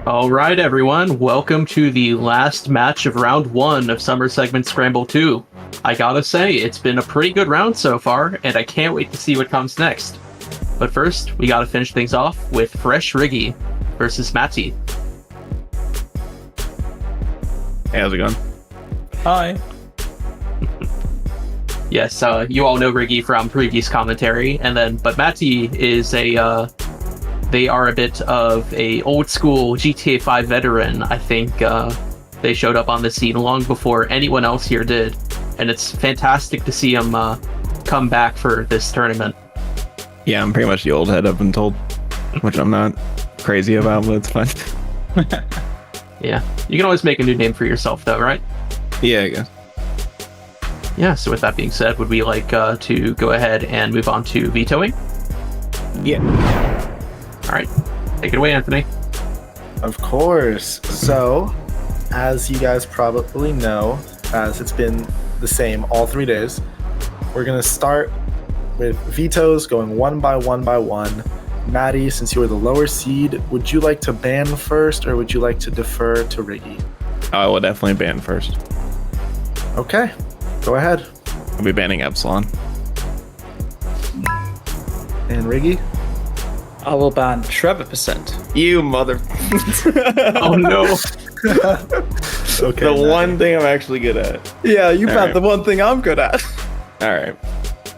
All right, everyone. Welcome to the last match of round 1 of Summer Segment Scramble 2. I gotta say, it's been a pretty good round so far, and I can't wait to see what comes next. But first, we gotta finish things off with FreshRigi versus Mattie. Hey, how's it going? Hi. Yes, you all know Rigi from previous commentary, but Mattie is they are a bit of a old school GTA 5 veteran. I think they showed up on the scene long before anyone else here did, and it's fantastic to see them come back for this tournament. Yeah, I'm pretty much the old head, I've been told, which I'm not crazy about, but it's fine. Yeah, you can always make a new name for yourself, though, right? Yeah, I guess. Yeah, so with that being said, would we like to go ahead and move on to vetoing? Yeah. All right, take it away, Anthony. Of course. So, as you guys probably know, as it's been the same all 3 days, we're going to start with vetoes going one by one. Mattie, since you were the lower seed, would you like to ban first or would you like to defer to Rigi? I will definitely ban first. Okay, go ahead. I'll be banning Epsilon. And Rigi? I will ban Trevor %. You mother... Oh no. Okay. The one thing I'm actually good at. Yeah, you All banned right. the one thing I'm good at. Alright.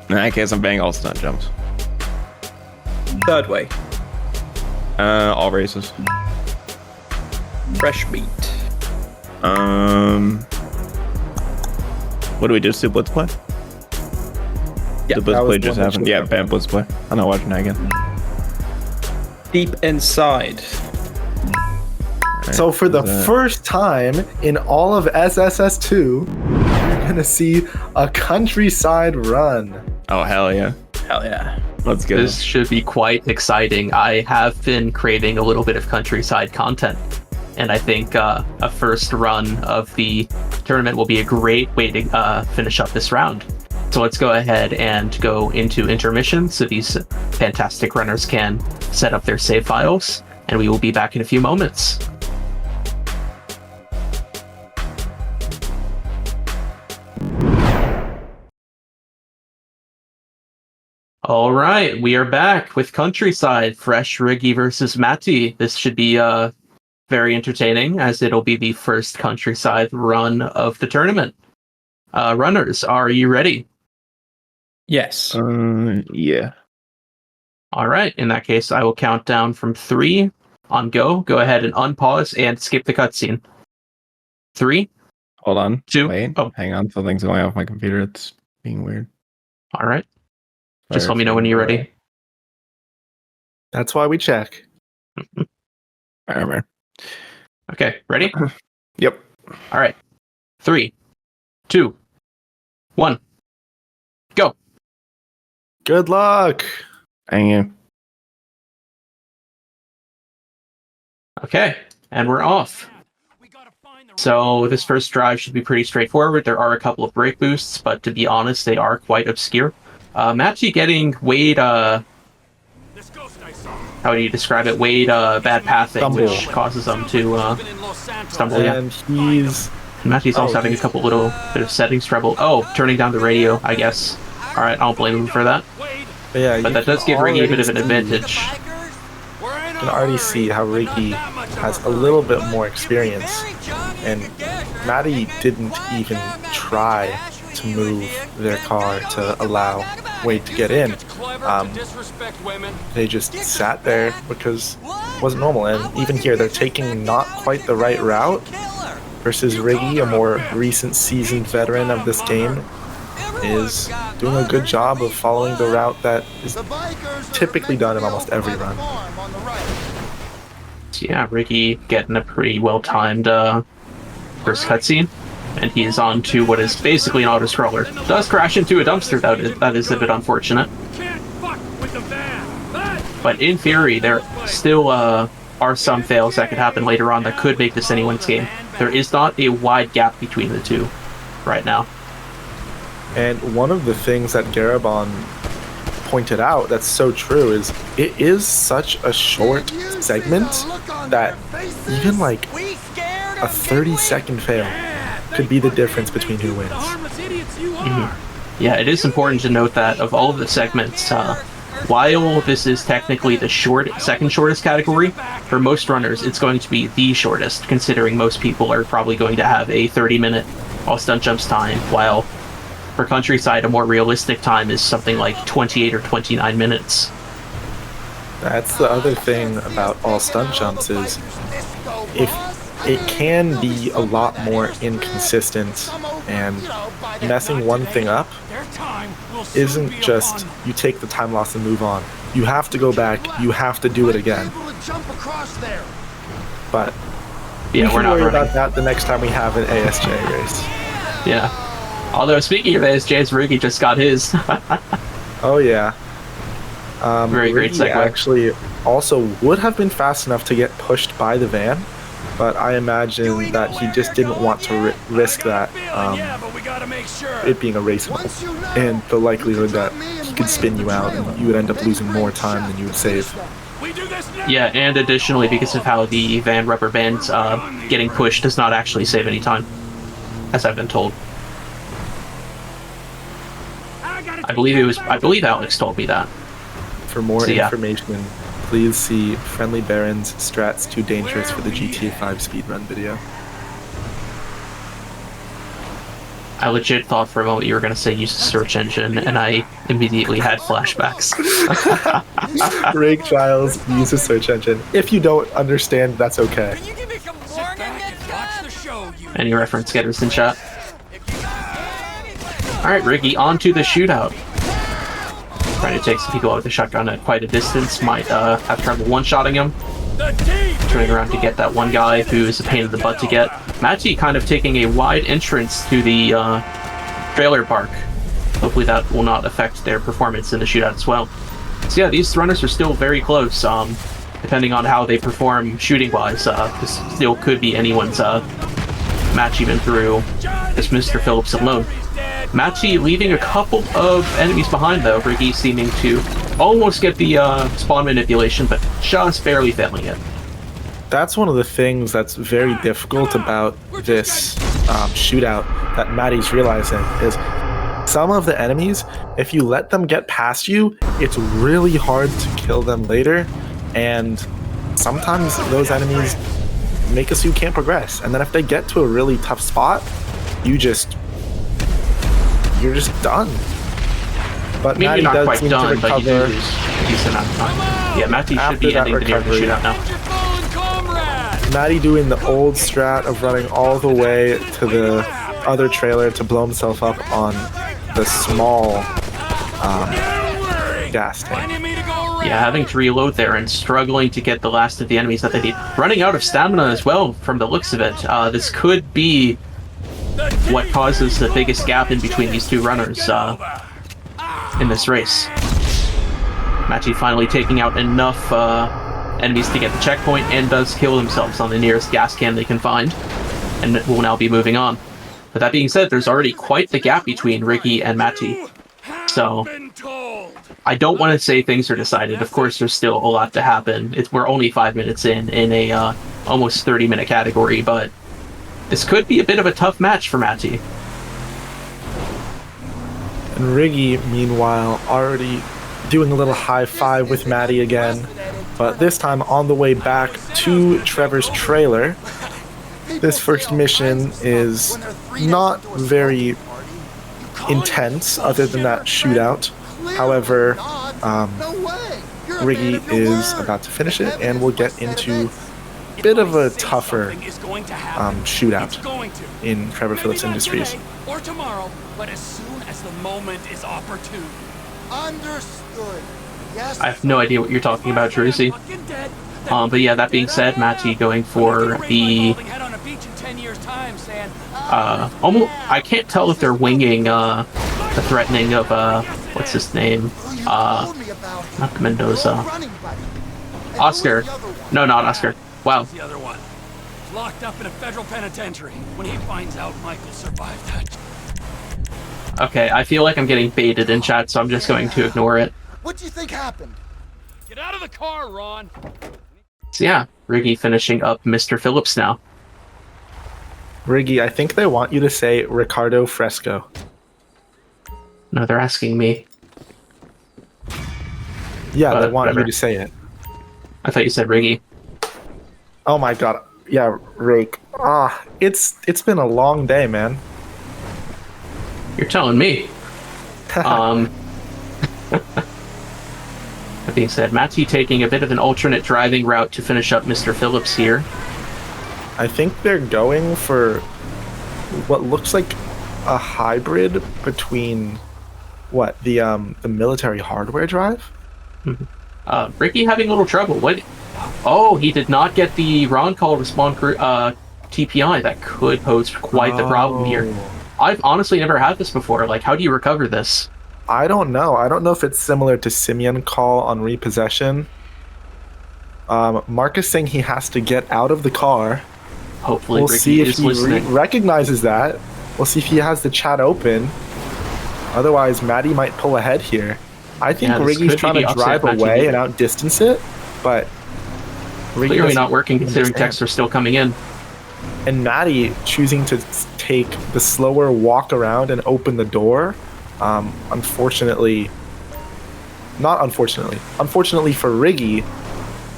In that case, I'm banning all stunt jumps. Third way, All races. fresh meat. What do we just do? Blitz play? Yeah, The Blitz that was play the just one that happened. you Yeah, were ban Blitz play. I'm not watching that again. Deep inside. Alright, So for the what's that? first time in all of SSS2, you're going to see a countryside run. Oh, hell yeah. Hell yeah. Let's go. This should be quite exciting. I have been craving a little bit of countryside content, and I think a first run of the tournament will be a great way to finish up this round. So let's go ahead and go into intermission so these fantastic runners can set up their save files, and we will be back in a few moments. All right, we are back with Countryside, FreshRigi versus Mattie. This should be very entertaining, as it'll be the first Countryside run of the tournament. Runners, are you ready? Yes. Yeah. All right, in that case, I will count down from 3 on go. Go ahead and unpause and skip the cutscene. 3, Hold on. 2, Wait. oh, Hang on. Something's going off my computer. It's being weird. all right. Just let me know when you're ready. That's why we check. Alright, man. Okay, ready? Yep. All right. 3, 2, 1, go. Good luck. Hang you. Okay, and we're off. So this first drive should be pretty straightforward. There are a couple of brake boosts, but to be honest, they are quite obscure. Mattie getting Wade, how do you describe it? Wade bad pathing, Stumble. which causes them to stumble. Yeah. And he's... Mattie's also having a couple little bit of settings trouble. Oh, turning down the radio, I guess. All right, I'll blame him for that. Yeah, But that does give Rigi a bit of an advantage. You can already see how Rigi has a little bit more experience, and Mattie didn't even try to move their car to allow Wade to get in. They just sat there because it wasn't normal, and even here they're taking not quite the right route versus Rigi, a more recent seasoned veteran of this game, is doing a good job of following the route that is typically done in almost every run. So yeah, Rigi getting a pretty well-timed first cutscene, and he is on to what is basically an auto-scroller. Does crash into a dumpster, that is a bit unfortunate. But in theory, there still are some fails that could happen later on that could make this anyone's game. There is not a wide gap between the two right now. And one of the things that Garabon pointed out that's so true is it is such a short segment that even like a 30-second fail could be the difference between who wins. Yeah, it is important to note that of all of the segments, while this is technically the second shortest category, for most runners it's going to be the shortest, considering most people are probably going to have a 30-minute all stunt jumps time, while for countryside a more realistic time is something like 28 or 29 minutes. That's the other thing about all stunt jumps is if it can be a lot more inconsistent, and messing one thing up isn't just you take the time loss and move on. You have to go back, you have to do it again. But yeah, we're not worry running about that the next time we have an ASJ race. Yeah. Although speaking of ASJs, Rigi just got his. Oh yeah. Very great Rigi segue. actually also would have been fast enough to get pushed by the van, but I imagine that he just didn't want to risk that, it being a race mode, and the likelihood that he could spin you out and you would end up losing more time than you would save. Yeah, and additionally, because of how the van rubber bands getting pushed does not actually save any time, as I've been told. I believe Alex told me that. For more So, yeah. information, please see Friendly Baron's Strats Too Dangerous for the GTA 5 speedrun video. I legit thought for a moment you were going to say use the search engine, and I immediately had flashbacks. Rig Trials, use a search engine. If you don't understand, that's okay. Any reference getters in chat? Alright, Rigi, on to the shootout. Trying to take some people out with the shotgun at quite a distance. Might have trouble one-shotting him. Turning around to get that one guy who is a pain in the butt to get. Mattie kind of taking a wide entrance to the trailer park. Hopefully that will not affect their performance in the shootout as well. So yeah, these runners are still very close. Depending on how they perform shooting-wise, this still could be anyone's match even through just Mr. Phillips alone. Mattie leaving a couple of enemies behind though, Rigi seeming to almost get the spawn manipulation, but just barely failing it. That's one of the things that's very difficult about this shootout that Mattie's realizing is some of the enemies, if you let them get past you, it's really hard to kill them later, and sometimes those enemies make it so you can't progress. And then if they get to a really tough spot, you're just done. But Maybe Mattie not does quite seem done, to but you recover. lose a decent amount of time. Yeah, Mattie should be After that ending the near the recovery. shootout now. Mattie doing the old strat of running all the way to the other trailer to blow himself up on the small gas tank. Yeah, having to reload there and struggling to get the last of the enemies that they need. Running out of stamina as well, from the looks of it. This could be what causes the biggest gap in between these two runners in this race. Mattie finally taking out enough enemies to get the checkpoint, and does kill themselves on the nearest gas can they can find, and will now be moving on. But that being said, there's already quite the gap between Rigi and Mattie. So I don't want to say things are decided. Of course, there's still a lot to happen. We're only 5 minutes in a almost 30-minute category, but this could be a bit of a tough match for Mattie. And Rigi, meanwhile, already doing a little high five with Mattie again, but this time on the way back to Trevor's trailer. This first mission is not very intense other than that shootout. However, Rigi is about to finish it, and we'll get into a bit of a tougher shootout in Trevor Phillips Industries. Or tomorrow, but as soon as the moment is opportune. Understood. Yes. I have no idea what you're talking about, Druzy. But yeah, that being said, Mattie going for the almost, I can't tell if they're winging the threatening of what's his name? Not Mendoza. Oscar. No, not Oscar. Wow. The other one. Locked up in a federal penitentiary when he finds out Michael survived that. Okay, I feel like I'm getting baited in chat, so I'm just going to ignore it. What do you think happened? Get out of the car, Ron. So yeah, Riggy finishing up Mr. Phillips now. Riggy, I think they want you to say Ricardo Fresco. No, they're asking me. Yeah, they want whatever. you to say it. I thought you said Riggy. Oh my god. Yeah, Rake. It's been a long day, man. You're telling me. That being said, Mattie taking a bit of an alternate driving route to finish up Mr. Phillips here. I think they're going for what looks like a hybrid between the military hardware drive. Ricky having a little trouble. What? Oh, he did not get the Ron call respawn TPI. That could pose quite the problem here. I've honestly never had this before. Like, how do you recover this? I don't know. I don't know if it's similar to Simeon call on repossession. Marcus saying he has to get out of the car. Hopefully, We'll Ricky see if is he listening. recognizes that. We'll see if he has the chat open. Otherwise, Mattie might pull ahead here. I think Yeah, this Riggy's could be trying the to upset drive Mattie away needed. and outdistance it, but Riggy Clearly doesn't not working considering understand. texts are still coming in. And Mattie choosing to take the slower walk around and open the door. Unfortunately for Riggy,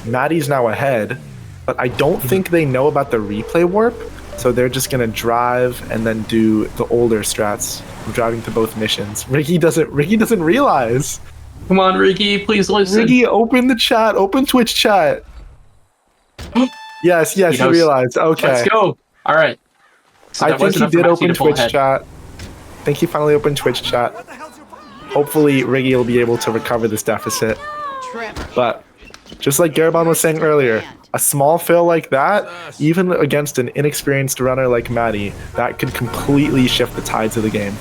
Mattie's now ahead, but I don't think they know about the replay warp, so they're just gonna drive and then do the older strats, driving to both missions. Riggy doesn't realize. Come on, Ricky, please listen. Riggy, open the chat, open Twitch chat. Yes, he knows. realized. Okay. Let's go. All right. So I that think was he enough for did Mattie open to pull Twitch ahead. chat. I think he finally opened Twitch chat. Hopefully, Riggy will be able to recover this deficit. But just like Garabon was saying earlier, a small fail like that, even against an inexperienced runner like Mattie, that could completely shift the tides of the game.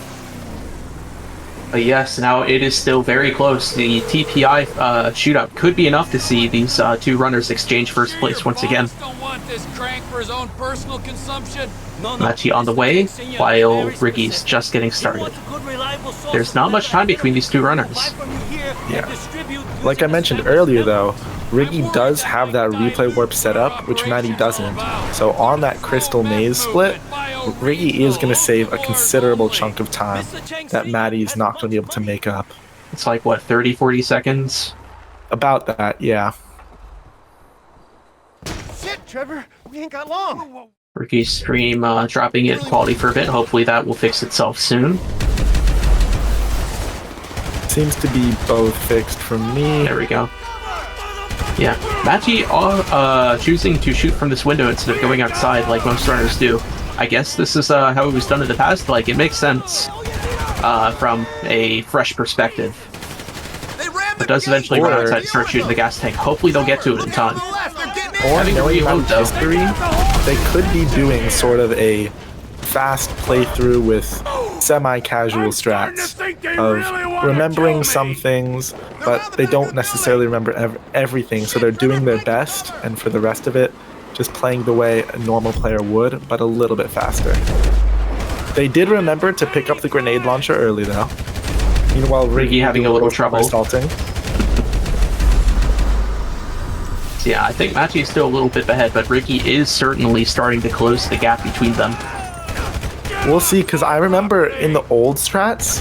But yes, now it is still very close. The TPI shootout could be enough to see these two runners exchange first place once again. Don't want this crank for his own personal consumption. Mattie on the way, while Riggy's just getting started. There's not much time between these two runners. Yeah. Like I mentioned earlier, though, Riggy does have that replay warp set up, which Mattie doesn't. So on that Crystal Maze split, Riggy is going to save a considerable chunk of time that Mattie is not going to be able to make up. It's like, what, 30, 40 seconds? About that, yeah. Shit, Trevor, we ain't got long. Ricky's stream dropping it quality for a bit. Hopefully that will fix itself soon. Seems to be both fixed for me. There we go. Yeah, Mattie choosing to shoot from this window instead of going outside like most runners do. I guess this is how it was done in the past. Like, it makes sense from a fresh perspective. But does eventually run outside and start shooting the gas tank. Hopefully they'll get to it in time. Or Having to knowing reload, about though. history, they could be doing sort of a fast playthrough with semi-casual strats of remembering some things, but they don't necessarily remember everything, so they're doing their best, and for the rest of it, just playing the way a normal player would, but a little bit faster. They did remember to pick up the grenade launcher early, though. Meanwhile, Riggy having a little trouble. Salting. So yeah, I think Mattie is still a little bit ahead, but Ricky is certainly starting to close the gap between them. We'll see, because I remember in the old strats,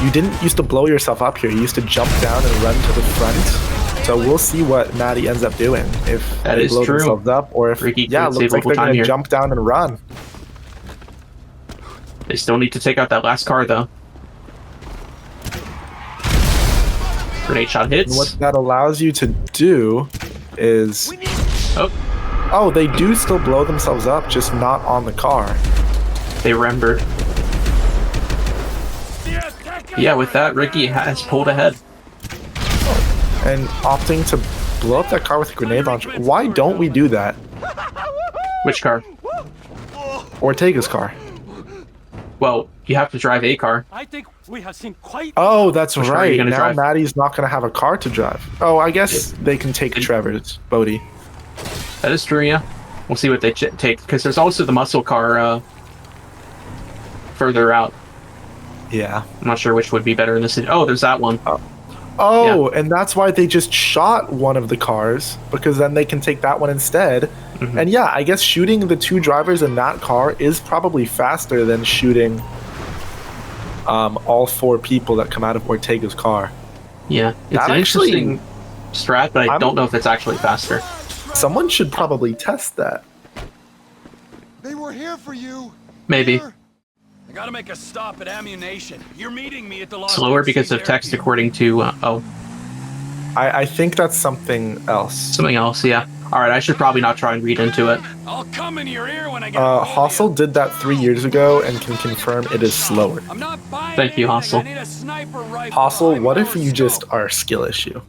you didn't used to blow yourself up here. You used to jump down and run to the front. So we'll see what Mattie ends up doing. If That they is blow true. themselves up, or if, Ricky yeah, it could looks save like a little they're time going to here. jump down and run. They still need to take out that last car, though. Grenade shot And hits. what that allows you to do is... Oh, they do still blow themselves up, just not on the car. They remembered. Yeah, with that, Ricky has pulled ahead. And opting to blow up that car with a grenade launcher. Why don't we do that? Which car? Ortega's car. Well, you have to drive a car. I think we have seen quite. Oh, that's Which car are you right. gonna Now drive? Maddie's not going to have a car to drive. Oh, I guess they can take Trevor's, Bodie. That is true, yeah. We'll see what they take, because there's also the muscle car further out. Yeah. I'm not sure which would be better in this. Oh, there's that one. Oh, and that's why they just shot one of the cars, because then they can take that one instead. And yeah, I guess shooting the 2 drivers in that car is probably faster than shooting all 4 people that come out of Ortega's car. Yeah, it's That an actually- interesting strat, but I don't know if it's actually faster. Someone should probably test that. They were here for you. Maybe. Here. I gotta make a stop at ammunition. You're meeting me at the Slower because of text according to, I think that's something else. something else, yeah. Alright, I should probably not try and read into it. I'll come in your ear when I get Hossel did that 3 years ago and can confirm it is slower. I'm not buying Thank you, anything. Hossel. I need a sniper rifle. Hossel, I'm what no if you scope. just are a skill issue?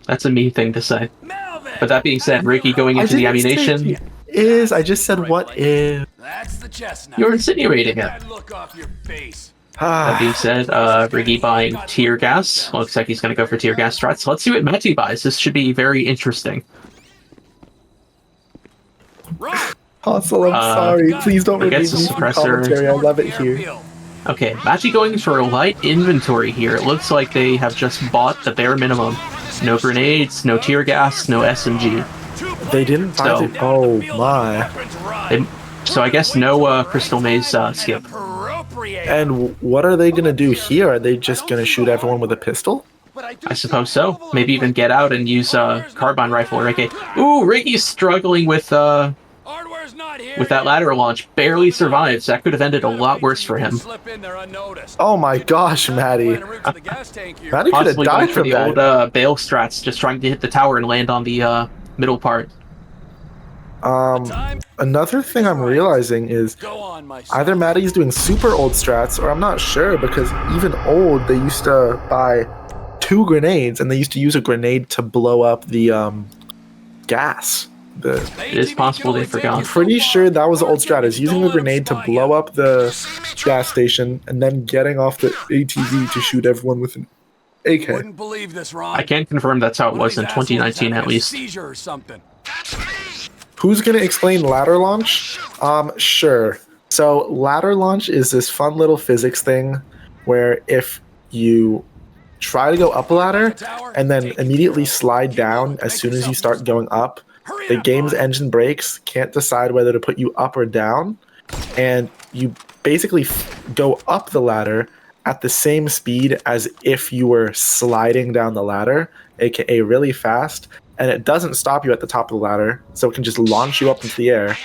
That's a mean thing to say. Melvin! But that being said, Ricky going into the ammunition, I just said what if. That's the chestnut. you're insinuating it. That look off your face. That being said, Ricky buying tear gas. Looks like he's going to go for tear gas strats. Let's see what Mattie buys. This should be very interesting. Run! Hossel, I'm sorry. Please don't remove me Forgets the from suppressor. commentary. I love it here. Okay, Mattie going for a light inventory here. It looks like they have just bought the bare minimum. No grenades, no tear gas, no SMG. They didn't buy So- the. Oh my. So I guess no Crystal Maze skip. And what are they gonna do here? Are they just gonna shoot everyone with a pistol? I suppose so. Maybe even get out and use a carbine rifle or Ricky. Ooh, Ricky's struggling with that lateral launch. Barely survives. That could have ended a lot worse for him. Oh my gosh, Mattie. Mattie could have Possibly going died for from the that. old bail strats, just trying to hit the tower and land on the middle part. Another thing I'm realizing is either Mattie's doing super old strats, or I'm not sure, because even old, they used to buy 2 grenades, and they used to use a grenade to blow up the gas. It is possible they forgot. Pretty sure that was the old strat, is using a grenade to blow up the gas station, and then getting off the ATV to shoot everyone with an AK. Wouldn't believe this, Ron. I can confirm that's how it was in 2019 at least. Seizure or something. Who's gonna explain ladder launch? Sure. So ladder launch is this fun little physics thing where if you try to go up a ladder and then immediately slide down as soon as you start going up, the game's engine brakes can't decide whether to put you up or down, and you basically go up the ladder at the same speed as if you were sliding down the ladder, aka really fast, and it doesn't stop you at the top of the ladder, so it can just launch you up into the air.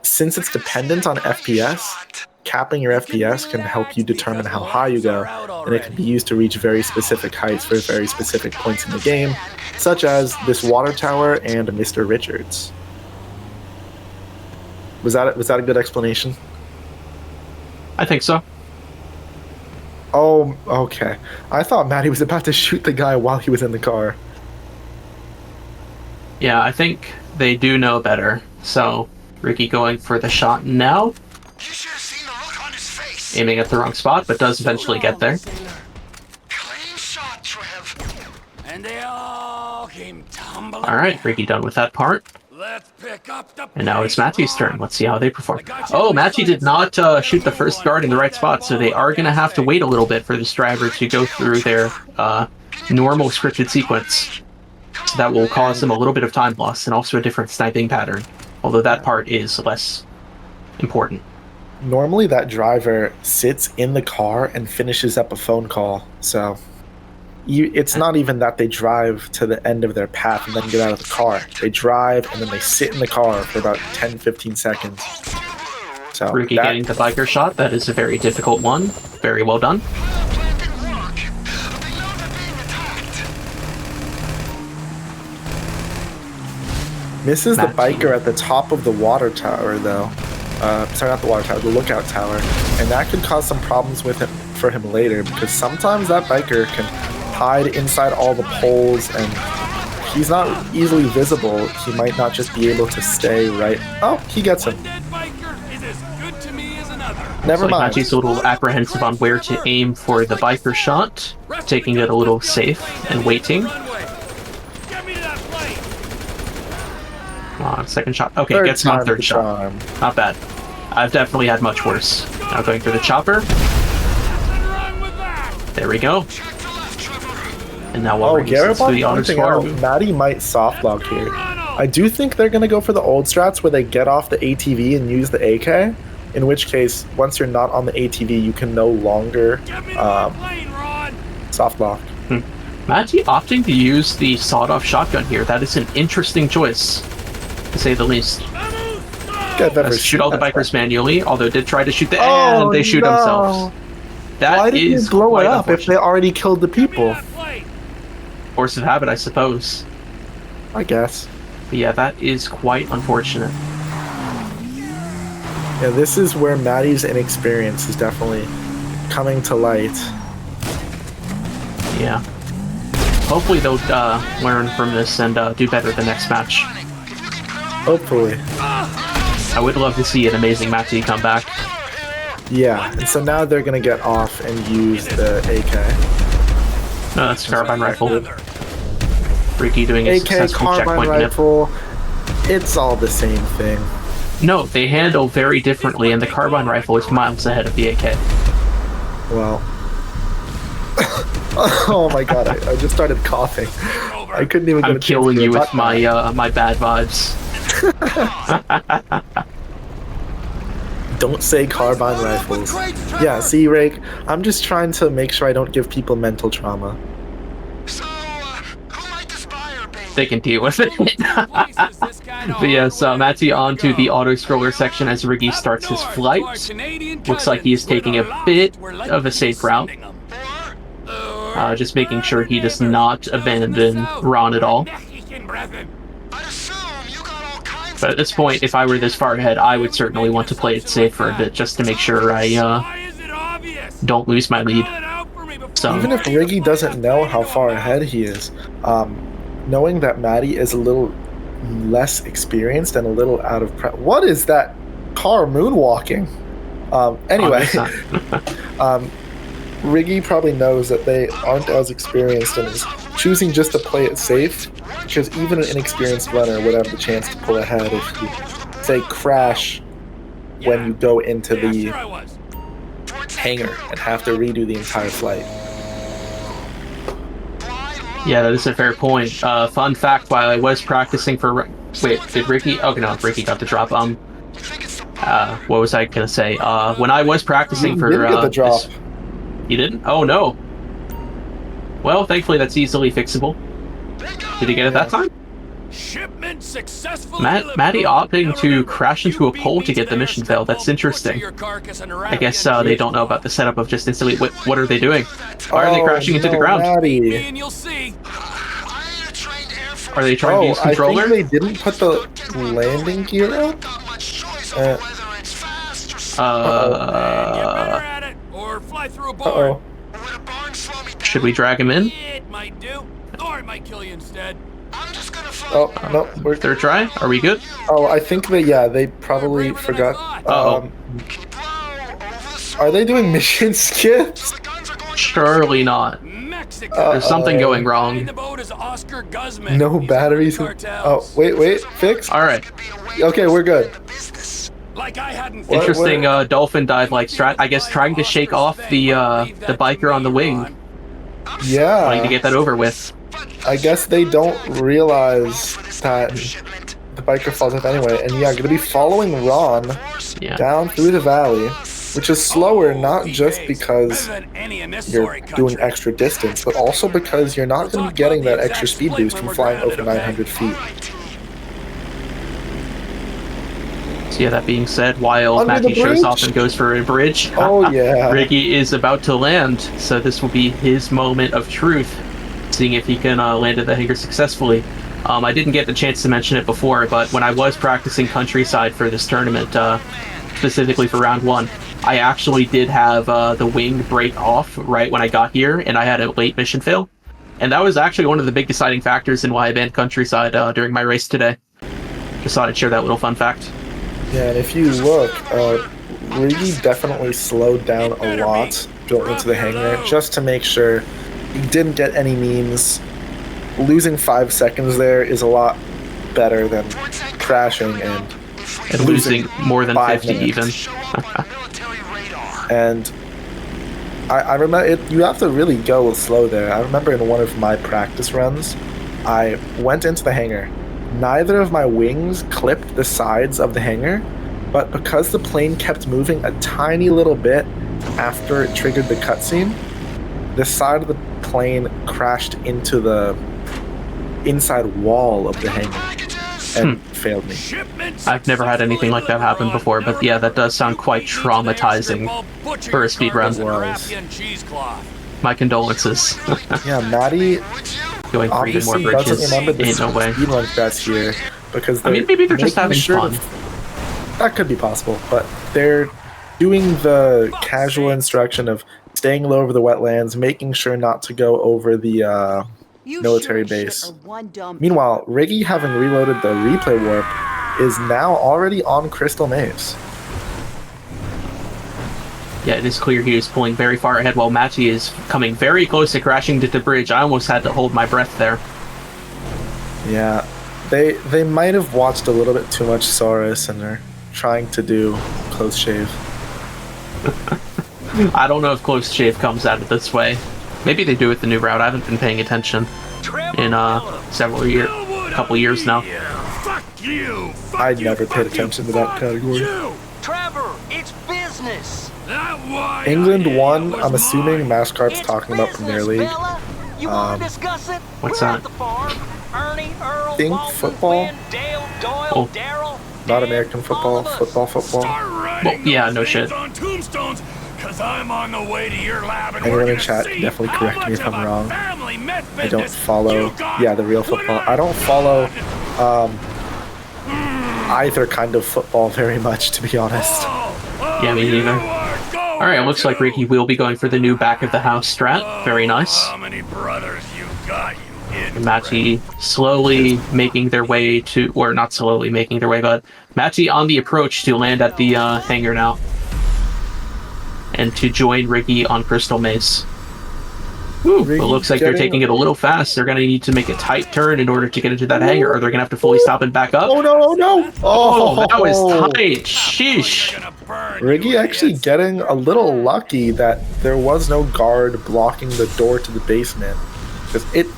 Since it's dependent on FPS, capping your FPS can help you determine how high you go, and it can be used to reach very specific heights for very specific points in the game, such as this water tower and Mr. Richards. Was that a good explanation? I think so. Oh, okay. I thought Mattie was about to shoot the guy while he was in the car. Yeah, I think they do know better. So, Ricky going for the shot now. Aiming at the wrong spot, but does eventually get there. And they all came tumbling. Alright, Ricky done with that part. Let's pick up the And now it's Mattie's pace, turn. Ron. Let's see how they perform. Oh, Mattie did not shoot the first guard in the right spot, so they are going to have to wait a little bit for this driver to go through their normal scripted sequence. So that will cause them a little bit of time loss and also a different sniping pattern, although that part is less important. Normally that driver sits in the car and finishes up a phone call, so it's not even that they drive to the end of their path and then get out of the car. They drive and then they sit in the car for about 10-15 seconds. So Ricky getting the biker shot, that is a very difficult one. Very well done. misses the Mattie. biker at the top of the water tower, though. Sorry, not the water tower, the lookout tower. And that could cause some problems with him for him later, because sometimes that biker can hide inside all the poles, and he's not easily visible. He might not just be able to stay right. Oh, he gets him. One dead biker is as good to me as another. Never So mind. Mattie's a little apprehensive on where to aim for the biker shot, taking it a little safe and waiting. Runway. Get me to that plane. Second shot. Okay, Third gets my time's third the shot. charm. Not bad. I've definitely had much worse. Now going for the chopper. Nothing wrong with that. There we go. And now while Ricky sits for the auto pointing out, score, Mattie might soft lock here. I do think they're going to go for the old strats where they get off the ATV and use the AK, in which case, once you're not on the ATV, you can no longer soft lock. Mattie opting to use the sawed-off shotgun here. That is an interesting choice, to say the least. Let's shoot all the bikers manually, although did try to shoot the and they shoot themselves. Why did is they blow quite it up if they already killed the people? Force of habit, I suppose. I guess. But yeah, that is quite unfortunate. Yeah, this is where Mattie's inexperience is definitely coming to light. Yeah. Hopefully they'll learn from this and do better the next match. Hopefully. I would love to see an amazing Mattie come back. Yeah, and so now they're gonna get off and use the AK. No, that's a carbine rifle. Ricky doing a AK, successful carbine checkpoint unit. rifle, it's all the same thing. No, they handle very differently, and the carbine rifle is miles ahead of the AK. Well. Oh my god, I just started coughing. I couldn't even get I'm a chance killing to you with rebut my that. my bad vibes. Don't say carbine rifles. Yeah, see, Rake, I'm just trying to make sure I don't give people mental trauma. They can deal with it. But yes, Mattie on to the auto-scroller section as Riggy starts his flight. Looks like he is taking a bit of a safe route. Just making sure he does not abandon Ron at all. But at this point, if I were this far ahead, I would certainly want to play it safe for a bit, just to make sure I don't lose my lead. So Even if Riggy doesn't know how far ahead he is, knowing that Mattie is a little less experienced and a little out of prep. What is that car moonwalking? Anyway, Riggy probably knows that they aren't as experienced and is choosing just to play it safe, because even an inexperienced runner would have the chance to pull ahead if you, say, crash when you go into the hangar and have to redo the entire flight. yeah, that is a fair point. Fun fact: while I was practicing for, wait, did Ricky? Oh no, Ricky got the drop. What was I gonna say? When I was practicing for, didn't get the drop. You didn't? Oh no. Well, thankfully that's easily fixable. Did he get it that time? Shipment successfully Mattie opting to crash into a pole to get the mission failed. That's interesting. I guess they don't know about the setup of just instantly. What are they doing? Why are they crashing into the ground? Mattie. Are they trying to use controller? I think they didn't put the landing gear up. Uh-oh. Should we drag him in? It might do, or it might kill you instead. Oh, no. We're... Third try? Are we good? Oh, I think that, yeah, they probably forgot. Uh-oh. Are they doing mission skips? Surely not. There's something going wrong. No batteries. Oh, wait. Fixed? Alright. Okay, we're good. Interesting dolphin dive like strat. I guess trying to shake off the biker on the wing. Yeah. Trying to get that over with. I guess they don't realize that the biker falls off anyway. And yeah, gonna be following Ron down through the valley, which is slower not just because you're doing extra distance, but also because you're not going to be getting that extra speed boost from flying over 900 feet. So yeah, that being said, while Under Mattie the shows bridge? off and goes for a bridge, Oh yeah. Ricky is about to land, so this will be his moment of truth, seeing if he can land at the hangar successfully. I didn't get the chance to mention it before, but when I was practicing countryside for this tournament, specifically for round 1, I actually did have the wing break off right when I got here, and I had a late mission fail. And that was actually one of the big deciding factors in why I banned countryside during my race today. Just thought I'd share that little fun fact. Yeah, and if you look, Rigi definitely slowed down a lot built into the hangar just to make sure he didn't get any memes. Losing 5 seconds there is a lot better than crashing and losing more than 50 minutes. even. And I remember it. You have to really go slow there. I remember in one of my practice runs, I went into the hangar. Neither of my wings clipped the sides of the hangar, but because the plane kept moving a tiny little bit after it triggered the cutscene, the side of the plane crashed into the inside wall of the hangar and failed me. I've never had anything like that happen before, but yeah, that does sound quite traumatizing for a speedrun. My condolences. Yeah, Mattie Going for even more obviously doesn't bridges remember the ain't no way. speedrun stats here because I mean, maybe they're just having fun. That could be possible, but they're doing the casual instruction of staying low over the wetlands, making sure not to go over the military base. Meanwhile, Riggy, having reloaded the replay warp, is now already on Crystal Maze. Yeah, it is clear he is pulling very far ahead while Mattie is coming very close to crashing into the bridge. I almost had to hold my breath there. Yeah, they might have watched a little bit too much Saurus and are trying to do close shave. I don't know if close shave comes at it this way. Maybe they do with the new route. I haven't been paying attention in couple years now. Fuck you! I never paid attention to that category. Trevor, it's business. England won. I'm assuming Mascarp's talking about Premier League. What's that? Think football? Oh. Not American football. Football. Well, yeah, no shit. Anyone in chat can definitely correct me if I'm wrong. I don't follow, the real football. I don't follow either kind of football very much, to be honest. Yeah, me neither. Alright, it looks like Ricky will be going for the new back of the house strat. Very nice. And Mattie slowly making their way to, or not slowly making their way, but Mattie on the approach to land at the hangar now. And to join Ricky on Crystal Maze. Ooh, it looks like they're taking it a little fast. They're going to need to make a tight turn in order to get into that hangar, or they're going to have to fully stop and back up. Oh no! Oh, that was tight. Sheesh. Riggy actually getting a little lucky that there was no guard blocking the door to the basement. Because it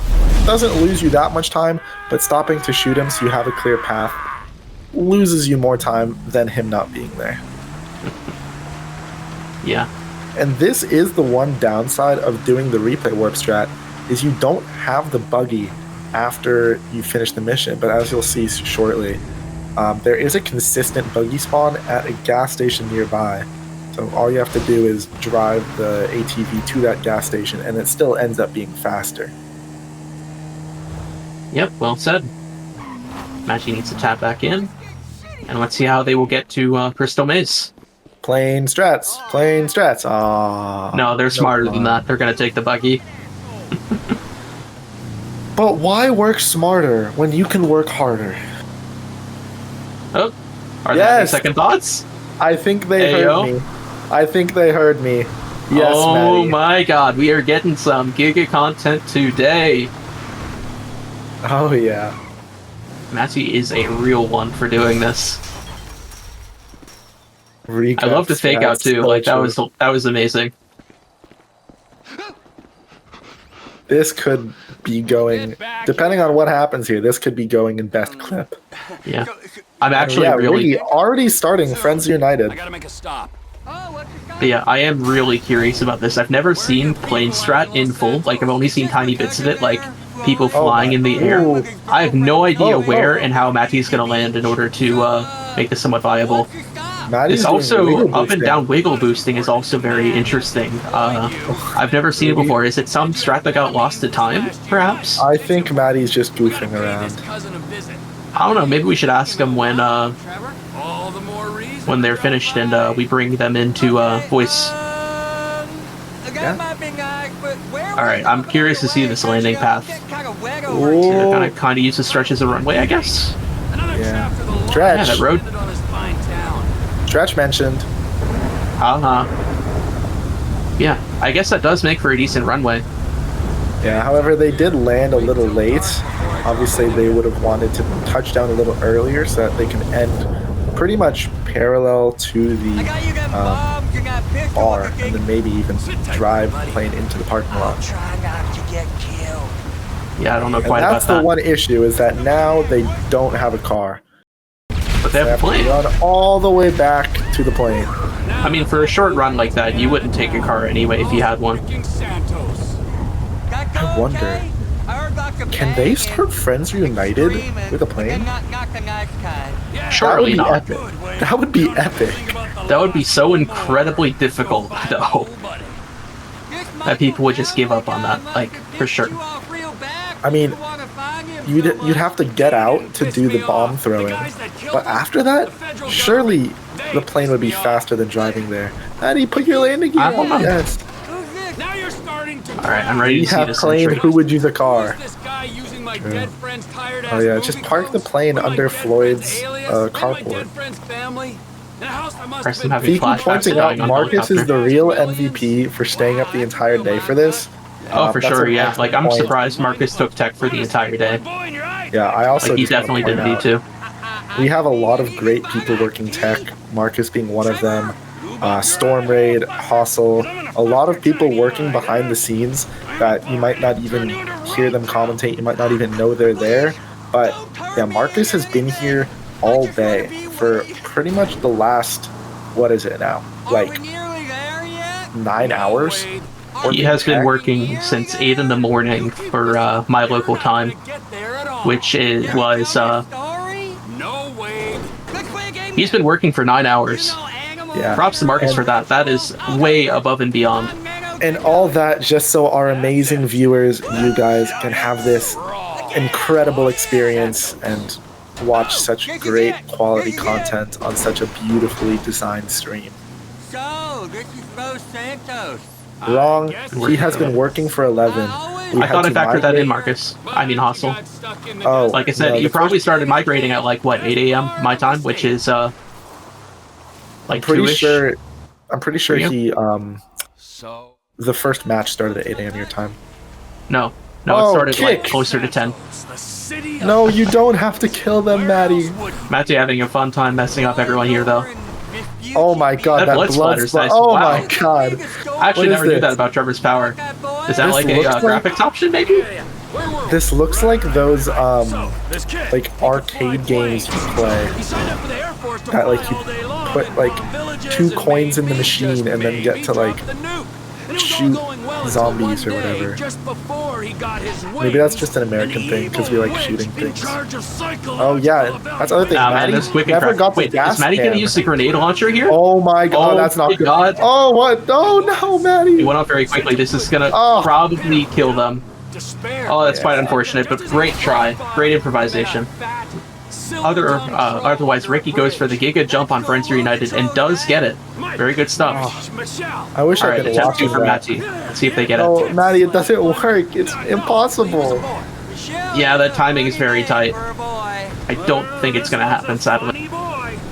doesn't lose you that much time, but stopping to shoot him so you have a clear path loses you more time than him not being there. Yeah. And this is the one downside of doing the replay warp strat, is you don't have the buggy after you finish the mission. But as you'll see shortly, there is a consistent buggy spawn at a gas station nearby. So all you have to do is drive the ATV to that gas station, and it still ends up being faster. Yep, well said. Mattie needs to tap back in. And let's see how they will get to Crystal Maze. Plain strats. Aww. No, they're smarter than that. They're going to take the buggy. But why work smarter when you can work harder? Oh, are there any second thoughts? I think they heard me. Yes, oh Mattie. my god, we are getting some Giga content today. Oh yeah. Mattie is a real one for doing this. Recap I love the fake out too. Like that was amazing. This could be going, depending on what happens here, this could be going in best clip. Yeah. I'm actually really already starting Friends United. I gotta make a stop. Yeah, I am really curious about this. I've never seen plane strat in full. Like I've only seen tiny bits of it, like people flying in the air. Ooh. I have no idea where and how Mattie's gonna land in order to make this somewhat viable. Mattie's It's doing also wiggle up and boosting. down wiggle boosting is also very interesting. I've never seen it before. Is it some strat that got lost to time, perhaps? I think Mattie's just goofing around. I don't know. Maybe we should ask them when they're finished and we bring them into voice. All right, I'm curious to see this landing path. They're kind of use the stretch as a runway, I guess. Yeah. Yeah, Stretch. that road. Stretch mentioned. Yeah, I guess that does make for a decent runway. Yeah, however, they did land a little late. Obviously, they would have wanted to touch down a little earlier so that they can end pretty much parallel to the bar, and then maybe even drive the plane into the parking lot. Yeah, I don't know And quite that's about the that. one issue, is that now they don't have a car. But they They have have a to plane. run all the way back to the plane. I mean, for a short run like that, you wouldn't take a car anyway if you had one. I wonder, can they start Friends Reunited with a plane? Surely not. Epic. That would be epic. That would be so incredibly difficult, though, that people would just give up on that, like, for sure. I mean, you'd have to get out to do the bomb throwing, but after that, surely the plane would be faster than driving there. Mattie, put your landing gear I don't know. on. Yes. Now you're starting to Alright, I'm ready We to see have this plane. entry. Who would use a car? This guy using my dead friend's tired Oh ass yeah, movie just park the clothes? plane With my under dead friend's Floyd's alias? With my dead carport. friend's family? In a house I must Person have having been- Vicky flashbacks pointing to out dying on Marcus is helicopter. the real MVP for staying up the entire day for this. Oh, for That's sure, an yeah. excellent Like, I'm point. surprised Marcus took tech for the entire day. Yeah, I also Like, he just wanna definitely point didn't need out, to. we have a lot of great people working tech, Marcus being one of them. Storm Raid, Hustle, a lot of people working behind the scenes that you might not even hear them commentate, you might not even know they're there. But yeah, Marcus has been here all day for pretty much the last, what is it now? Like 9 hours? He has been working since 8 in the morning for my local time, which was, he's been working for 9 hours. Yeah. Props to Marcus And- for that. That is way above and beyond. And all that just so our amazing viewers, you guys, can have this incredible experience and watch such great quality content on such a beautifully designed stream. So, this is Los Santos. Wrong. He has been working for 11. We I had thought I to factored that migrate- in, Marcus. I mean, Hostel. Oh, Like I said, no, you the probably first- started migrating at, like, what, 8 a.m. my time, which is, like, pretty 2-ish? sure. I'm pretty sure For you? he So, the first match started at 8 a.m. your time. No. No, Oh, it started, like, kick. closer to 10. the city No, you don't have to kill them, Mattie. Mattie having a fun time messing up everyone here, though. Oh my god, That that blood blood splatter's splat. nice. Oh Wow. my god. I actually What is never knew this? that about Trevor's power. Is that This like a looks like- graphics option, maybe? This looks like those this kid. like arcade games you play. He signed up for the Air Force to That, like, fly you all day long put, and like, bomb villages 2 and coins in the maybe, machine just and then get maybe to, like, drop the nuke. And it was all shoot going well until zombies one or day, whatever. just before he got his Maybe that's wings, just an American an thing, 'cause we like evil shooting witch in things. charge of Oh yeah, that's the other thing. Nah, man, Mattie this quick and never crack. got the Wait, gas is Mattie can. gonna use the grenade launcher here? Oh my god, Oh that's not my good. God. Oh what? Oh no, Mattie. It went off very quickly. This is gonna Oh. probably kill them. despair. Oh, that's quite unfortunate, but great try. Great improvisation. Otherwise, Ricky goes for the Giga jump on Friends Reunited and does get it. Very good stuff. I wish I Alright, could attempt watch 2 for that. Mattie. Let's see if they get it. Oh, Mattie, it doesn't work. It's impossible. Yeah, that timing is very tight. I don't think it's gonna happen, sadly.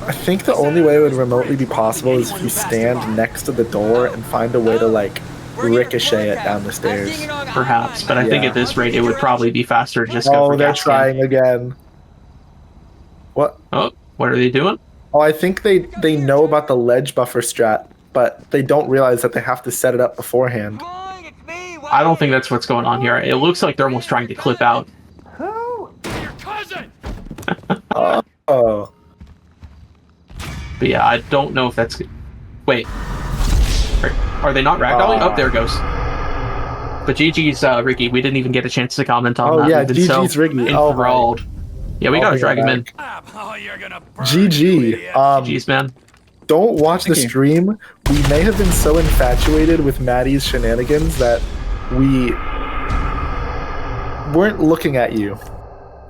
I think the only way it would remotely be possible is if you stand next to the door and find a way to like ricochet it down the stairs. Perhaps, but I think Yeah. at this rate it would probably be faster to just go Oh, for they're gas can. trying again. What? Oh, what are they doing? Oh, I think they know about the ledge buffer strat, but they don't realize that they have to set it up beforehand. I don't think that's what's going on here. It looks like they're almost trying to clip out. Your cousin. Oh. But yeah, I don't know if that's... Wait. Are they not ragdolling? Oh, there it goes. But GG's Ricky, we didn't even get a chance to comment on Oh, that. yeah, We've been GG's Ricky. Oh, right. enthralled. Yeah, we I'll gotta bring drag it him in. back. Oh, you're gonna burn. GG. GG's, man. Don't watch the Thank you. stream. We may have been so infatuated with Mattie's shenanigans that we weren't looking at you.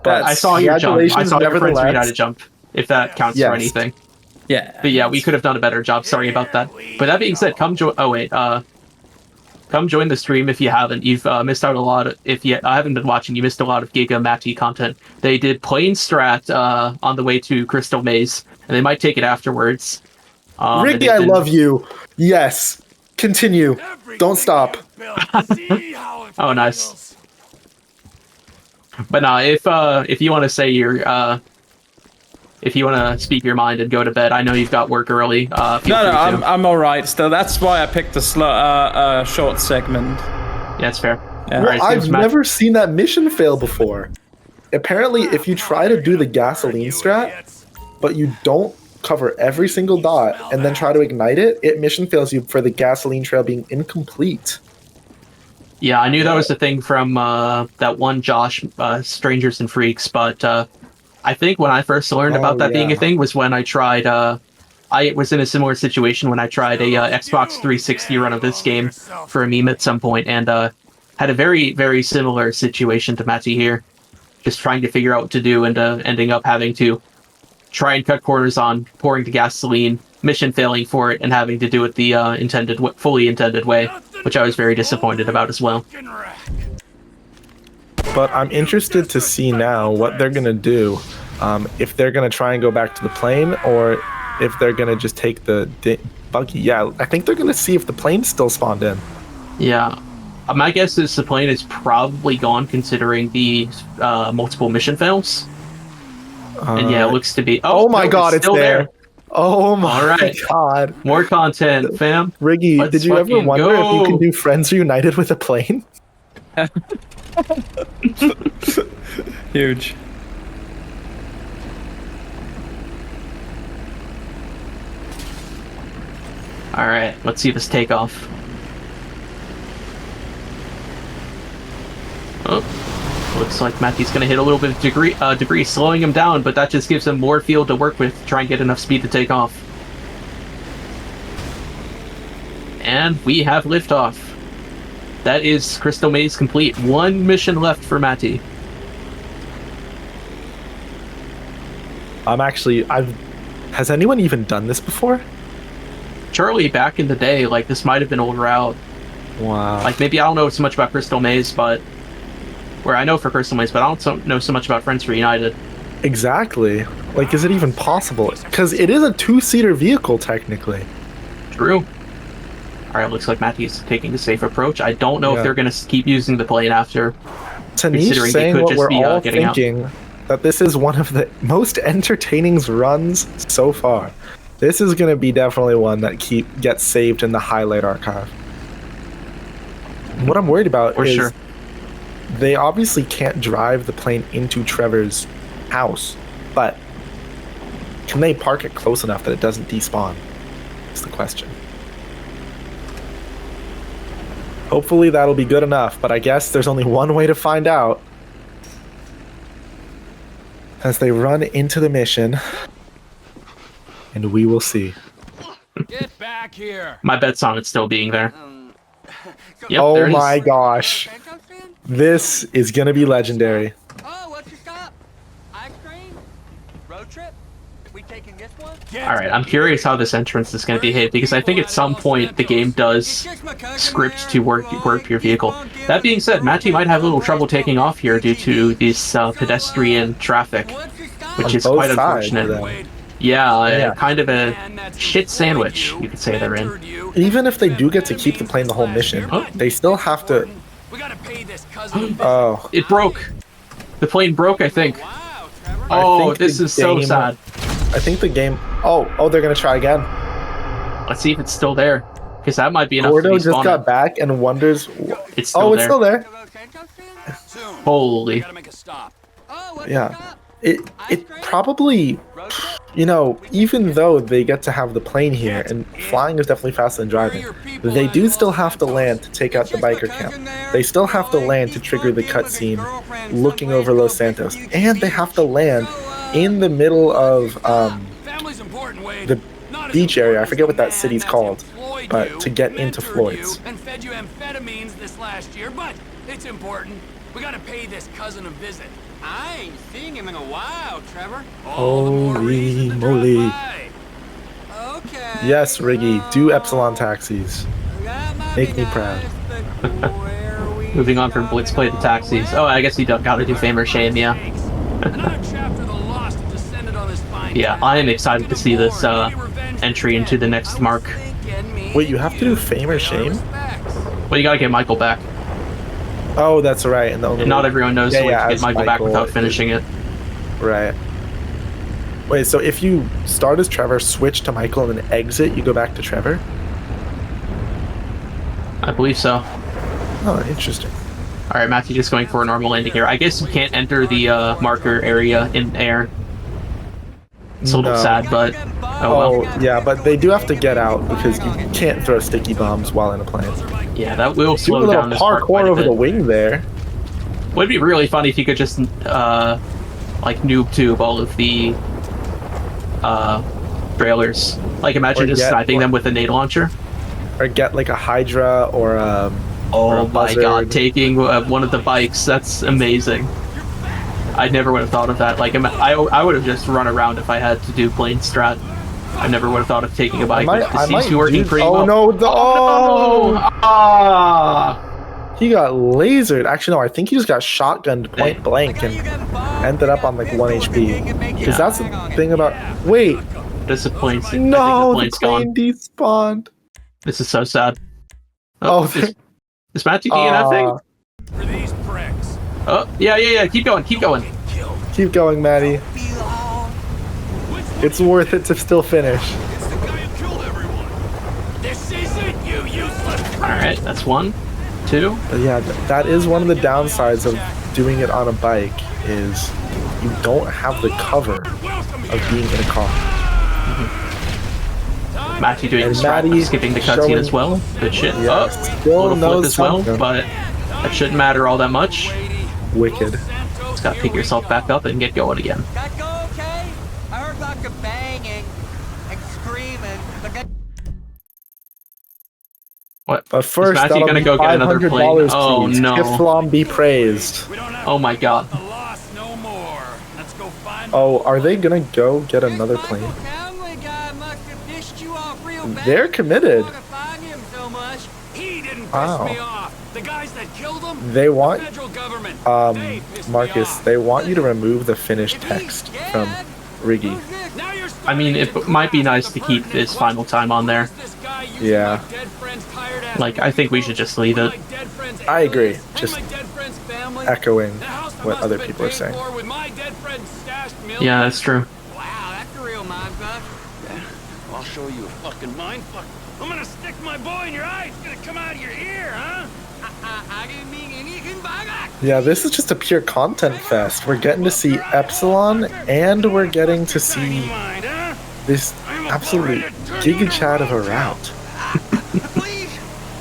But I saw your jump. I congratulations, saw your Friends nevertheless. Reunited jump, if that counts Yes. for anything. Yeah. But yeah, we could have done a better job. Sorry about that. But that being said, come join... Oh, wait. Come join the stream if you haven't. You've missed out a lot. If you haven't been watching, you missed a lot of Giga Mattie content. They did plane strat on the way to Crystal Maze, and they might take it afterwards. And Ricky, they've I been- love you. Yes. Continue. Don't stop. Oh, nice. But nah, if you want to say your if you want to speak your mind and go to bed, I know you've got work early. Feel No, free to. I'm all right still. That's why I picked a short segment. Yeah, that's fair. Yeah. All right, I've seems Matt- never seen that mission fail before. Apparently, if you try to do the gasoline strat, but you don't cover every single dot and then try to ignite it, it mission fails you for the gasoline trail being incomplete. Yeah, I knew that was the thing from that one Josh, Strangers and Freaks, but I think when I first learned about that being a thing was when I tried. I was in a similar situation when I tried a Xbox 360 run of this game for a meme at some point, and had a very, very similar situation to Mattie here. Just trying to figure out what to do and ending up having to try and cut corners on pouring the gasoline, mission failing for it, and having to do it the fully intended way, which I was very disappointed about as well. But I'm interested to see now what they're going to do, if they're going to try and go back to the plane, or if they're going to just take the buggy. Yeah, I think they're going to see if the plane's still spawned in. Yeah. My guess is the plane is probably gone, considering the multiple mission fails. And yeah, it looks to be... Oh my no, god, it's still there. Oh my All right. god. More content, fam. Riggy, Let's did you ever fucking wonder if you go. can do Friends Reunited with a plane? Huge. All right, let's see this takeoff. Oh, looks like Mattie's going to hit a little bit of debris, slowing him down, but that just gives him more field to work with to try and get enough speed to take off. And we have liftoff. That is Crystal Maze complete. One mission left for Mattie. Has anyone even done this before? Charlie, back in the day, like, this might have been old route. Wow. Like, maybe I don't know so much about Crystal Maze, but... Where I know for Crystal Maze, but I don't know so much about Friends Reunited. Exactly. Like, is it even possible? Because it is a two-seater vehicle, technically. True. Alright, looks like Mattie's taking the safe approach. I don't know if they're going to keep using the plane after. Tanish Considering they saying could what just we're be, all getting out. thinking, that this is one of the most entertaining runs so far. This is going to be definitely one that gets saved in the highlight archive. What I'm worried about For is sure. they obviously can't drive the plane into Trevor's house, but can they park it close enough that it doesn't despawn? That's the question. Hopefully that'll be good enough, but I guess there's only one way to find out. As they run into the mission, and we will see. Get back here. My bet's on it still being there. Yep, Oh there it is. my gosh. This is going to be legendary. Oh, what's your stop? Ice cream? Road trip? We taking this one? Alright, I'm curious how this entrance is going to be hit, because I think at some point the game does script to work your vehicle. That being said, Mattie might have a little trouble taking off here due to this pedestrian traffic, which is both quite sides of unfortunate. them. Yeah, kind of a shit sandwich, you could say they're in. Even if they do get to keep the plane the whole mission, they still have to... We gotta pay this cousin. Oh, It broke. The plane broke, I think. Wow, Trevor. Oh, think this the is so game- sad. I think the game... Oh, they're going to try again. Let's see if it's still there, because that might be enough to Gordo be just spawning. got back and wonders... It's still Oh, it's there. still there. Soon. Holy. We gotta make a stop. Oh, what's your Yeah. stop? It probably... Road trip? You know, even though they get to have the plane here, and flying is definitely faster than driving, they do still have to land to take out the biker camp. They still have to land to trigger the cutscene looking over Los Santos. And they have to land in the middle of Family's important, Wade. the Not as beach area. I important forget as what the that man city's that's called, employed but you, to get into mentored Floyd's. you, and fed you amphetamines this last year, but it's important. We gotta pay this cousin a visit. I ain't seen him in a while, Trevor. All the more Holy reason to drop moly. by. Okay. Yes, Riggy, do Epsilon taxis. That might Make be me proud. nice, but where we Moving on from Blitz play to taxis. Oh, I guess you gotta do fame or shame, yeah. Thanks. Another chapter of the lost have descended on this fine Yeah, town. I am excited to see this Maybe revenge entry for into dead. the next mark. Thinking me Wait, you have to do and fame or our shame? respects. Well, you gotta get Michael back. Oh, that's right. And the only And not everyone knows Yeah, the way yeah, to get as Michael back Michael, without finishing it. Right. Wait, so if you start as Trevor, switch to Michael, and then exit, you go back to Trevor? I believe so. Oh, interesting. All right, Matthew, just going for a normal landing here. I guess you can't enter the marker area in air. It's a little No. sad, but oh well. Yeah, but they do have to get out because you can't throw sticky bombs while in a plane. Yeah, that will Do a slow little down this part parkour quite a over bit. the wing there. Would be really funny if you could just like noob tube all of the trailers. Like imagine just sniping them with a nade launcher. Or get like a Hydra or a Oh my buzzard. god, taking one of the bikes, that's amazing. I never would have thought of that. Like, I would have just run around if I had to do plane strat. I never would have thought of taking a bike, but this seems to be working pretty well. Oh no, no! Ah! He got lasered. Actually, no, I think he just got shotgunned point blank and ended up on like 1 HP. Because that's the thing about... Wait, Disappointing. no, I the think the plane's plane despawned. This is so sad. Oh, is Matthew DNFing? For these pricks. Oh, yeah. Keep going. keep going, Matty. It's worth it to still finish. It's the guy who killed everyone. This isn't you useless. All right, that's 1, 2. But yeah, that is one of the downsides of doing it on a bike is you don't have the cover of being in a car. Matthew doing And the strat, Matty skipping the cutscene showing- as well. Good shit. Yeah, Oh, still little flip knows as well, something. but that shouldn't matter all that much. Wicked. Just gotta pick yourself back up and get going again. That go okay? I heard lots of banging and screaming. But that What? But first, Matthew that'll gonna be go get another plane? $500, Oh, please. no. Tiflom be praised. We don't have Oh my god. the loss no more. Let's go find Oh, are they gonna go get another this plane? Michael Townley guy must have pissed you off real bad. They're committed. You wanna find him so much. He didn't piss Wow. me off. The guys that killed him, They want, federal government. They pissed me Marcus, off. they want you to remove the finished text from Rigi. Who's this? Now you're I mean, it starting might be to get nice to keep pertinent this final time on there. questions. This guy using Yeah. my dead friend's tired-ass Like, I think we should just leave it. my dead friend's I agree. alias and Just my dead friend's family. Echoing The house I what must other have been people are paid saying. for with my dead friend's stashed millions. Yeah, that's true. Wow, that's a real mindfuck. I'll show you a fucking mindfuck. I'm gonna stick my boy in your eye. It's gonna come out of your ear, huh? I didn't mean anything by that. Yeah, this is just a pure content fest. We're getting to see Epsilon, and we're getting to see Mind, huh? this absolute giga chat of a route. Please,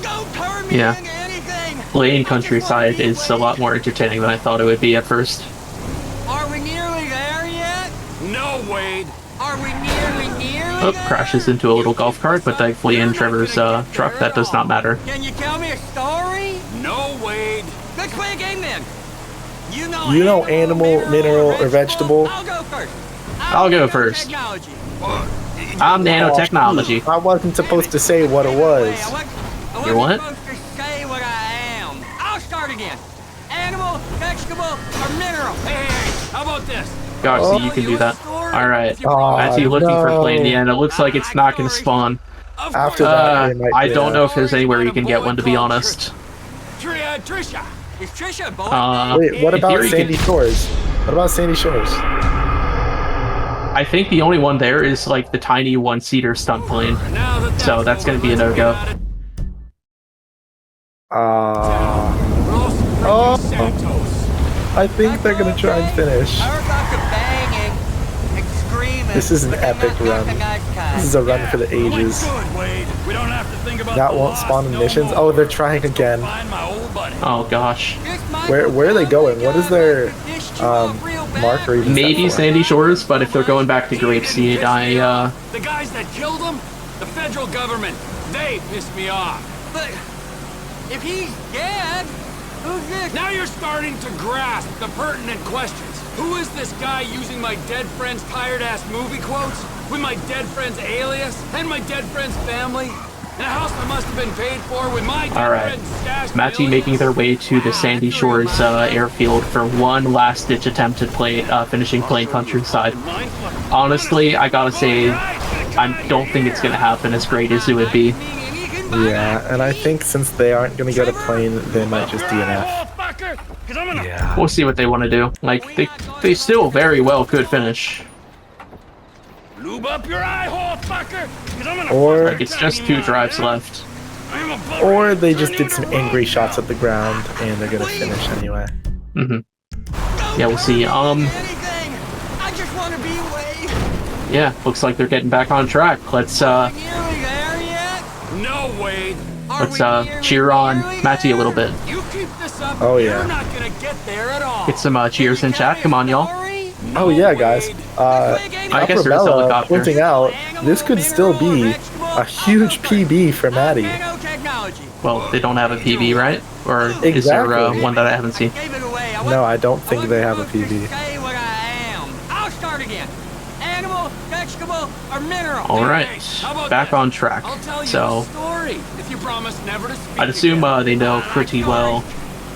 don't turn me Yeah. into anything. Playing Countryside is a lot more entertaining than I thought it would be at first. Are we nearly there yet? No, Wade. Are we nearly Oh, there? crashes into a little golf cart, but thankfully in Trevor's truck, that does not matter. Can you tell me a story? No, Wade. Let's play a game then. You know animal, mineral, or vegetable? I'll go first. I'll go first. Technology. I'm nanotechnology. I wasn't supposed to say what it was. I You're what? wasn't supposed to say what I am. I'll start again. Animal, vegetable, or mineral. Hey, how about this? Gosh, see, you can do that. Alright. Oh, Matthew looking for no. plane in the end. It looks like it's not going to spawn. Of After course. that, they might I do don't that. know if there's anywhere you can get one, to be honest. Trisha. Is Trisha a boy? Wait, what in about theory, you Sandy could- Shores? What about Sandy Shores? I think the only one there is like the tiny one-seater stunt plane. Now that So that's going to be a no-go. Santos. I think they're gonna try and finish. I heard lots of banging and screaming. This is an but they're epic not run. the nice kind. This is a run for the ages. Good, Wade. We don't have to think about That the won't loss spawn in no missions. more. Oh, they're trying again. Find my old buddy. Oh gosh. This Michael Where are they going? What is their pissed you off real bad. marker even set Maybe for? Sandy Shores, but if they're going back to Grapeseed, The guys that killed him, the federal government, they pissed me off. But if he's dead, who's this? Now you're starting to grasp the pertinent questions. Who is this guy using my dead friend's tired-ass movie quotes? With my dead friend's alias? And my dead friend's family? And a house I must have been paid for with my dead Alright. friend's stashed Mattie millions? making their way to the Sandy Shores airfield for one last-ditch attempt at finishing playing Countryside. Honestly, I gotta say, I don't think it's gonna happen as great as it would be. Yeah, and I think since they aren't gonna get a plane, they might just DNF. We'll see what they want to do. Like, they still very well could finish. Lube up your eye hole, fucker! 'Cause I'm gonna Or Like, it's just 2 drives left. or they just did some angry shots at the ground and they're gonna finish anyway. Hmm. Yeah, we'll see. Anything! I just want to be away! Yeah, looks like they're getting back on track. Let's Are we there yet? No, Wade. cheer on Mattie a little bit. You keep this up, Oh, yeah. you're not gonna get there at all. Get some cheers in chat. Come on, y'all. Oh yeah, guys. I guess there's a Bella helicopter. pointing out this could still be a huge PB for Mattie. Nanotechnology. Well, they don't have a PB, right? Or is there Exactly. one that I haven't seen? Gave it away. No, I don't think they have a PB. Say what I am. I'll start again. Animal, vegetable, or mineral. All right, How about back that? on track. I'll tell you So a story if you promise never to speak I'd assume again. they know pretty well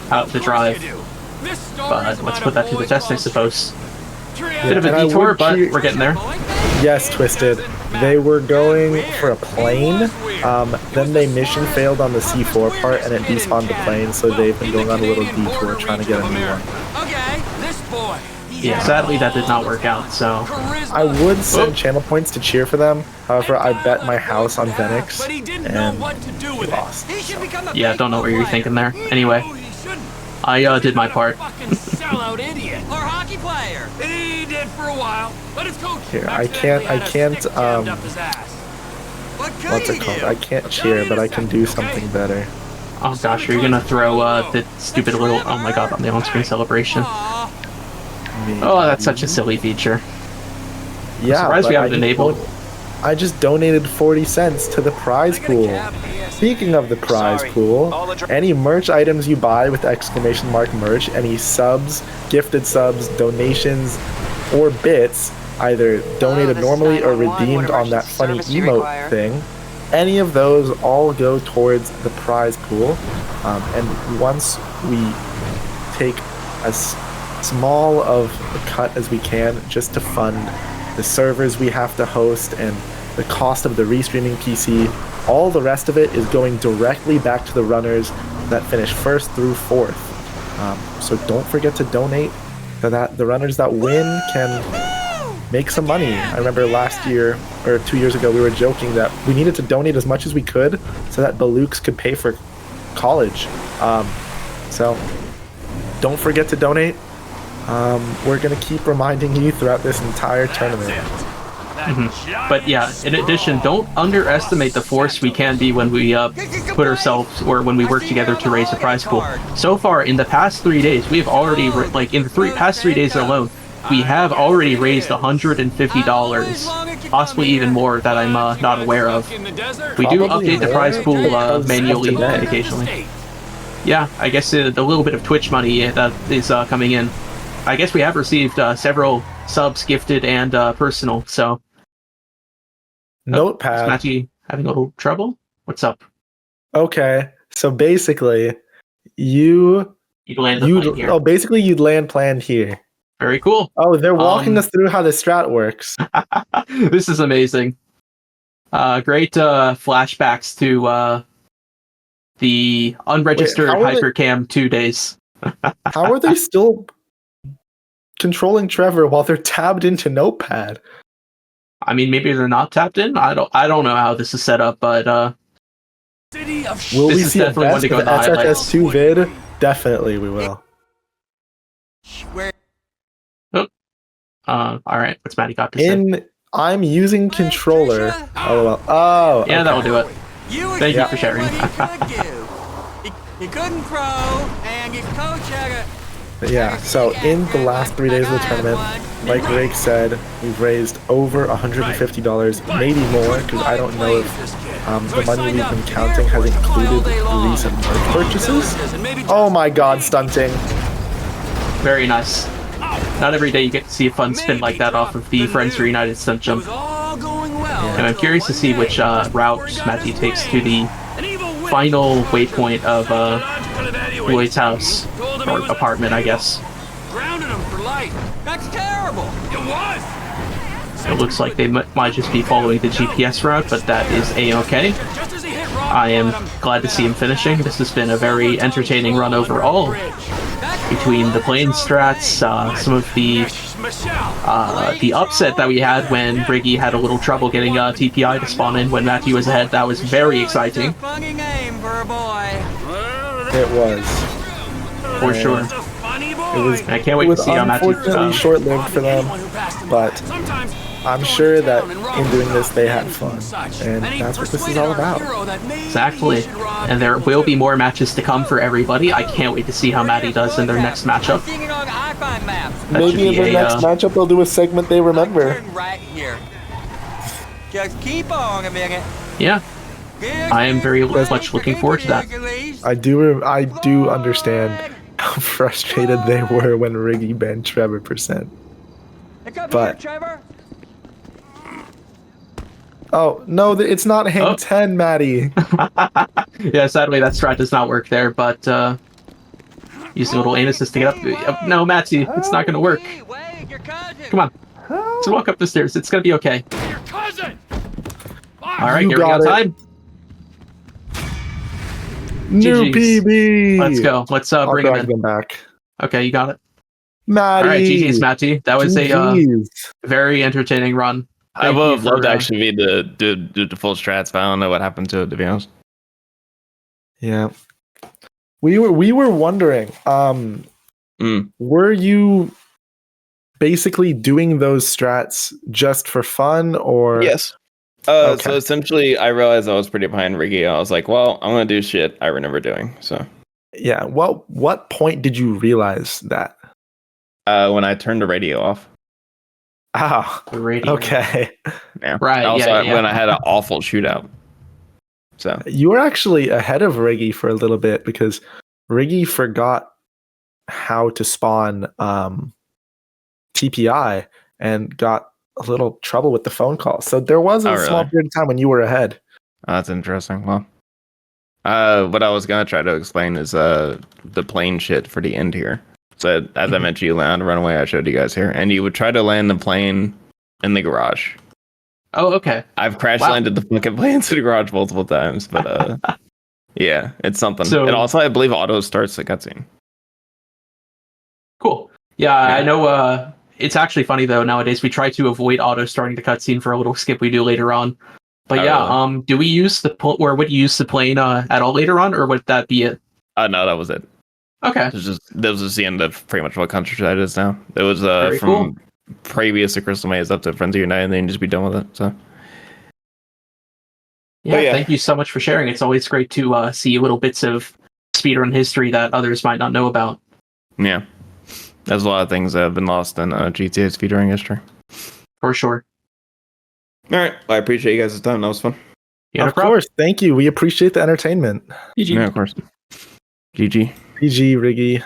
how to Of course drive, you do. This story's but let's about put that a to the boy test, I called suppose. Trent. Bit of And a I detour, would but cheer- we're getting there. Yes, Twisted. They were going for a plane. Then they mission failed on the C4 part and it despawned the plane, so they've been going on a little detour trying to get a new one. Okay. This boy. Yeah, sadly that did not work out. So Charisma. I would send channel points to cheer for them. However, I bet my house on Venix But he didn't know and what to do with lost. He should become a yeah, don't know what you're thinking there. Anyway, it. He shouldn't. I did my part. Fucking sellout idiot. Or hockey player. He did for a while, but his coach Here, I accidentally can't- had a can't, stick jammed um, up his ass. What could What's he it called? do? I can't cheer, but I can do something better. Oh gosh, are you gonna throw the stupid little? Oh my god, on the on-screen celebration. Aw, Oh, that's such a silly feature. Yeah, Surprised we but haven't enabled. I just donated 40 cents to the prize pool. Speaking of the prize pool, any merch items you buy with exclamation mark merch, any subs, gifted subs, donations, or bits, either donated this is normally or 911. redeemed What on that emergency funny service do you emote require? thing, any of those all go towards the prize pool. And once we take as small of a cut as we can just to fund the servers we have to host and the cost of the restreaming PC, all the rest of it is going directly back to the runners that finish first through fourth. So don't forget to donate so that the runners that win can make some money. I remember last year or 2 years ago we were joking that we needed to donate as much as we could so that Balooks could pay for college. So don't forget to donate. We're gonna keep reminding you throughout this entire tournament. But yeah, in addition, don't underestimate the force we can be when we put ourselves or when we work together to raise the prize pool. So far, in the past 3 days, we have already like in the past 3 days alone, we have already raised $150, possibly even more that I'm not aware of. We do Probably update the more prize pool because of manually today. occasionally. Yeah, I guess the little bit of Twitch money that is coming in. I guess we have received several subs, gifted and personal. So, is Notepad. Mattie having a little trouble? What's up? Okay, so basically, you You land the plane here. basically you'd land planned here. Very cool. Oh, they're walking Um, us through how the strat works. This is amazing. Great flashbacks to the unregistered Wait, how are they- Hypercam 2 days. How are they still controlling Trevor while they're tabbed into Notepad? I mean, maybe they're not tapped in. I don't know how this is set up, but City of Will This we is see a definitely one best to go of in the highlights. SSS2 vid? Definitely we will. where all right. What's Mattie got to say? I'm using controller. Oh, well. Oh, Yeah, okay. that'll do it. you Thank you did for sharing. what he could do. He couldn't throw, and his coach had a Yeah, so in the last 3 days of the tournament, like Rake said, we've raised over $150, maybe more, because I don't know if the money we've been counting has included recent merch purchases. Oh my god, stunting. Very nice. Not every day you get to see a fun spin like that off of the Friends Reunited stunt jump. And I'm curious to see which route Mattie takes to the final waypoint of Lloyd's house, or apartment, I guess. Grounded him for life. That's terrible. It was. It looks like they might just be following the GPS route, but that is A-okay. Just as he hit rock I am bottom, glad to see him finishing. This has been a very entertaining run overall. Between the plane strats, some of the The upset that we had when Riggy had a little trouble getting TPI to spawn in when Mattie was ahead, that was very exciting. It was. For sure. It was. I can't wait to see how Mattie... unfortunately short-lived for them, but I'm sure that in doing this they had fun, and that's what this is all about. Exactly. And there will be more matches to come for everybody. I can't wait to see how Mattie does in their next matchup. Maybe in their next matchup they'll do a segment they remember. Right here. Just keep on a minute. Yeah. I am very much looking forward to that. I do understand how frustrated they were when Riggy banned Trevor %. But oh no, it's not hang 10, Mattie. Yeah, sadly that strat does not work there, but using a little aim assist to get up. No, Mattie, it's not going to work. Come on, let's walk up the stairs. It's going to be okay. All right, here we go. Time. New GG's. PB. Let's go. Let's bring him in. Them back. Okay, you got it. Mattie. All right, GG's, Mattie. That was a very entertaining run. I would have loved to actually do the full strats, but I don't know what happened to it, to be honest. Yeah. We were wondering, were you basically doing those strats just for fun, or? Yes. So essentially, I realized I was pretty behind Riggy. I was like, well, I'm going to do shit I remember doing. So yeah. What point did you realize that? When I turned the radio off. Oh, the radio. Okay. Yeah. Right. Also, when I had an awful shootout. So you were actually ahead of Riggy for a little bit because Riggy forgot how to spawn TPI and got a little trouble with the phone call. So there was a small period of time when you were ahead. Oh, that's interesting. Well, what I was going to try to explain is the plane shit for the end here. So as I mentioned, you land, run away. I showed you guys here, and you would try to land the plane in the garage. Oh, okay. I've crash landed the fucking planes in the garage multiple times, but yeah, it's something. So, and also, I believe auto starts the cutscene. Cool. Yeah, I know. It's actually funny though. Nowadays, we try to avoid auto starting the cutscene for a little skip we do later on. But really? Do we use would you use the plane at all later on, or would that be it? No, that was it. Okay. This was the end of pretty much what Countryside is now. It was from previous to Crystal Maze up to Friends of United, and then just be done with it. So yeah, thank you so much for sharing. It's always great to see little bits of speedrun history that others might not know about. Yeah, there's a lot of things that have been lost in GTA speedrunning history. For sure. All right, well, I appreciate you guys' time. That was fun. Yeah, of course, thank you. We appreciate the entertainment. GG. Yeah, of course. GG. GG, Riggy.